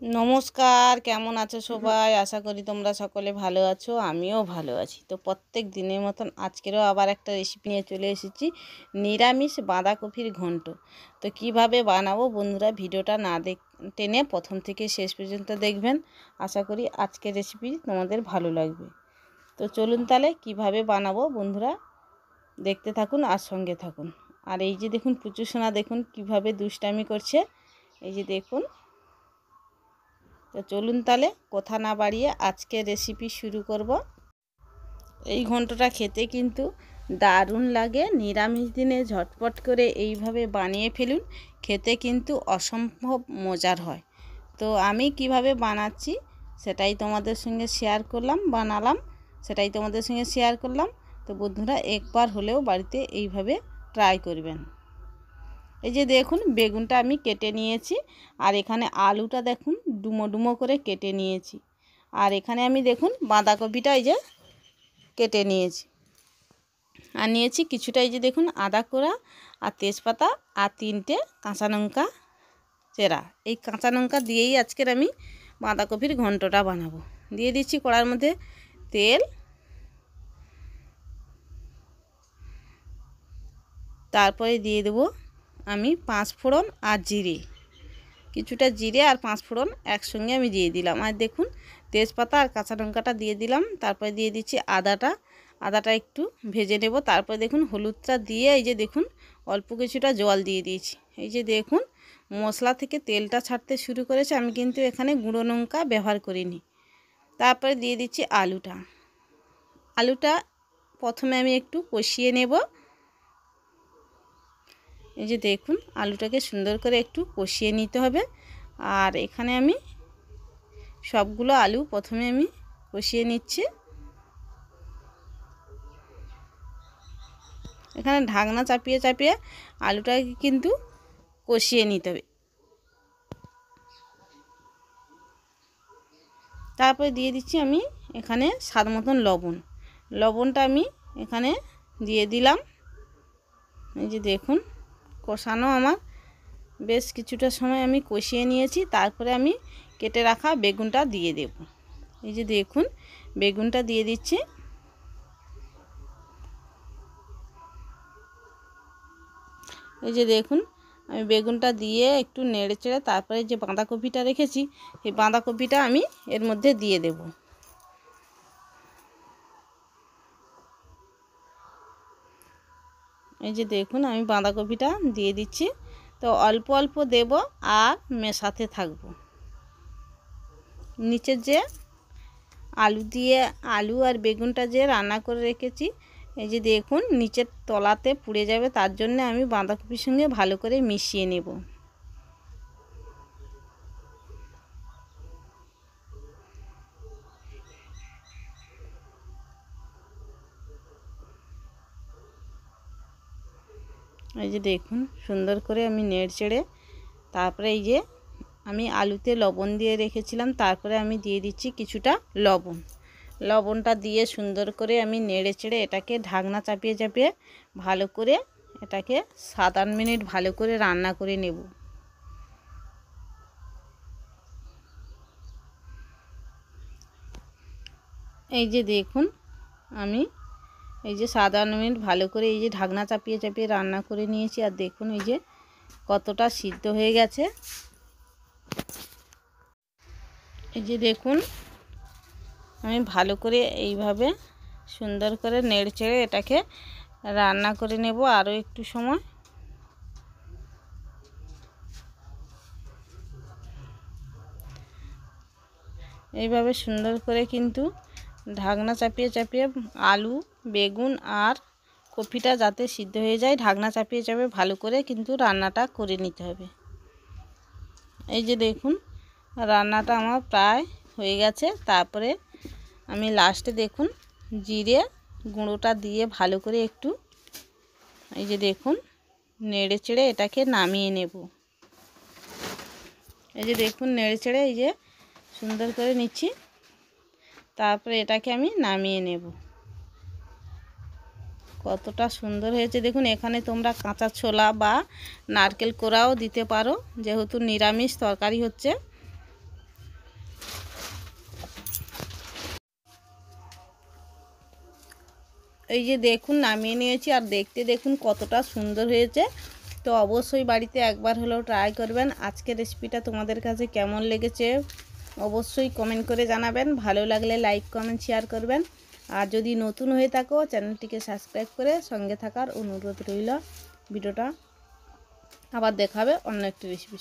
নমস্কার, কেমন আছো সবাই? আশা করি তোমরা সকলে ভালো আছো, আমিও ভালো আছি। তো প্রত্যেক দিনের মতন আজকেরও আবার একটা রেসিপি নিয়ে চলে এসেছি, নিরামিষ বাঁধাকপির ঘন্ট। তো কিভাবে বানাবো বন্ধুরা, ভিডিওটা না টেনে প্রথম থেকে শেষ পর্যন্ত দেখবেন। আশা করি আজকের রেসিপি তোমাদের ভালো লাগবে। তো চলুন তাহলে কিভাবে বানাবো বন্ধুরা, দেখতে থাকুন আর সঙ্গে থাকুন। আর এই যে দেখুন পুচু সোনা, দেখুন কিভাবে দুষ্টামি করছে, এই যে দেখুন। তো চলুন তাহলে কথা না বাড়িয়ে আজকে রেসিপি শুরু করব। এই ঘন্টটা খেতে কিন্তু দারুণ লাগে। নিরামিষ দিনে ঝটপট করে এইভাবে বানিয়ে ফেলুন, খেতে কিন্তু অসম্ভব মজার হয়। তো আমি কিভাবে বানাচ্ছি সেটাই তোমাদের সঙ্গে শেয়ার করলাম, বানালাম সেটাই তোমাদের সঙ্গে শেয়ার করলাম। তো বন্ধুরা একবার হলেও বাড়িতে এইভাবে ট্রাই করবেন। এই যে দেখুন বেগুনটা আমি কেটে নিয়েছি, আর এখানে আলুটা দেখুন ডুমো ডুমো করে কেটে নিয়েছি, আর এখানে আমি দেখুন বাঁধাকপিটা এই যে কেটে নিয়েছি, আর নিয়েছি কিছুটা এই যে দেখুন আদা কোড়া আর তেজপাতা আর 3টে কাঁচা লঙ্কা চেরা। এই কাঁচা লঙ্কা দিয়েই আজকের আমি বাঁধাকপির ঘন্টটা বানাবো। দিয়ে দিচ্ছি কড়ার মধ্যে তেল, তারপরে দিয়ে দেবো আমি 5 ফোড়ন আর জিরে, কিছুটা জিরে আর 5 ফোড়ন একসঙ্গে আমি দিয়ে দিলাম। আর দেখুন তেজপাতা আর কাঁচা লঙ্কাটা দিয়ে দিলাম, তারপরে দিয়ে দিচ্ছি আদাটা একটু ভেজে নেব। তারপরে দেখুন হলুদটা দিয়ে এই যে দেখুন অল্প কিছুটা জল দিয়ে দিয়েছি। এই যে দেখুন মশলা থেকে তেলটা ছাড়তে শুরু করেছে, আমি কিন্তু এখানে গুঁড়ো লঙ্কা ব্যবহার করিনি। তারপরে দিয়ে দিচ্ছি আলুটা প্রথমে আমি একটু কষিয়ে নেব। এই যে দেখুন আলুটাকে সুন্দর করে একটু কষিয়ে নিতে হবে। আর এখানে আমি সবগুলো আলু প্রথমে আমি কষিয়ে নিচ্ছি। এখানে ঢাকনা চাপিয়ে চাপিয়ে আলুটাকে কিন্তু কষিয়ে নিতে হবে। তারপরে দিয়ে দিচ্ছি আমি এখানে স্বাদ মতন লবণটা আমি এখানে দিয়ে দিলাম। এই যে দেখুন কষানো আমার বেশ কিছুটা সময় আমি কষিয়ে নিয়েছি। তারপরে আমি কেটে রাখা বেগুনটা দিয়ে দেব। এই যে দেখুন বেগুনটা দিয়ে দিচ্ছি। এই যে দেখুন আমি বেগুনটা দিয়ে একটু নেড়ে চেড়ে তারপরে যে বাঁধাকপিটা রেখেছি সেই বাঁধাকপিটা আমি এর মধ্যে দিয়ে দেব। এই যে দেখুন আমি বাঁধাকপিটা দিয়ে দিচ্ছি। তো অল্প অল্প দেব আর মেশাতে থাকব। নিচের যে আলু আর বেগুনটা যে রান্না করে রেখেছি, এই যে দেখুন নিচের তলাতে পুড়ে যাবে, তার জন্য আমি বাঁধাকপির সঙ্গে ভালো করে মিশিয়ে নেব। এই যে দেখুন সুন্দর করে আমি নেড়ে চেড়ে তারপরে এই যে আমি আলুতে লবণ দিয়ে রেখেছিলাম, তারপরে আমি দিয়ে দিচ্ছি কিছুটা লবণটা দিয়ে সুন্দর করে আমি নেড়ে চেড়ে এটাকে ঢাকনা চাপিয়ে চাপিয়ে ভালো করে এটাকে 7-8 মিনিট ভালো করে রান্না করে নেব। এই যে দেখুন আমি এই যে 7-8 মিনিট ভালো করে এই যে ঢাকনা চাপিয়ে চাপিয়ে রান্না করে নিয়েছি। আর দেখুন এই যে কতটা সিদ্ধ হয়ে গেছে। এই যে দেখুন আমি ভালো করে এইভাবে সুন্দর করে নেড়ে চেড়ে এটাকে রান্না করে নেব আরও একটু সময়। এইভাবে সুন্দর করে কিন্তু ঢাকনা চাপিয়ে চাপিয়ে আলু বেগুন আর কপিটা যাতে সিদ্ধ হয়ে যায় ঢাকনা চাপিয়ে চাপিয়ে ভালো করে কিন্তু রান্নাটা করে নিতে হবে। এই যে দেখুন রান্নাটা আমার প্রায় হয়ে গেছে। তারপরে আমি লাস্টে দেখুন জিরে গুঁড়োটা দিয়ে ভালো করে একটু এই যে দেখুন নেড়ে চেড়ে এটাকে নামিয়ে নেব। এই যে দেখুন নেড়ে চেড়ে এই যে সুন্দর করে নিচ্ছি, তারপরে এটাকে আমি নামিয়ে নেব। কতটা সুন্দর হয়েছে দেখুন। এখানে তোমরা কাঁচা ছোলা বা নারকেল কোড়াও দিতে পারো, যেহেতু নিরামিষ তরকারি হচ্ছে। এই যে দেখুন নামিয়ে নিয়েছি, আর দেখতে দেখুন কতটা সুন্দর হয়েছে। তো অবশ্যই বাড়িতে একবার হলেও ট্রাই করবেন। আজকের রেসিপিটা তোমাদের কাছে কেমন লেগেছে অবশ্যই কমেন্ট করে জানাবেন। ভালো লাগলে লাইক কমেন্ট শেয়ার করবেন। আর যদি নতুন হয়ে থাকো চ্যানেলটিকে সাবস্ক্রাইব করে সঙ্গে থাকার অনুরোধ রইল। ভিডিওটা আবার দেখাবে অন্য একটি রেসিপি।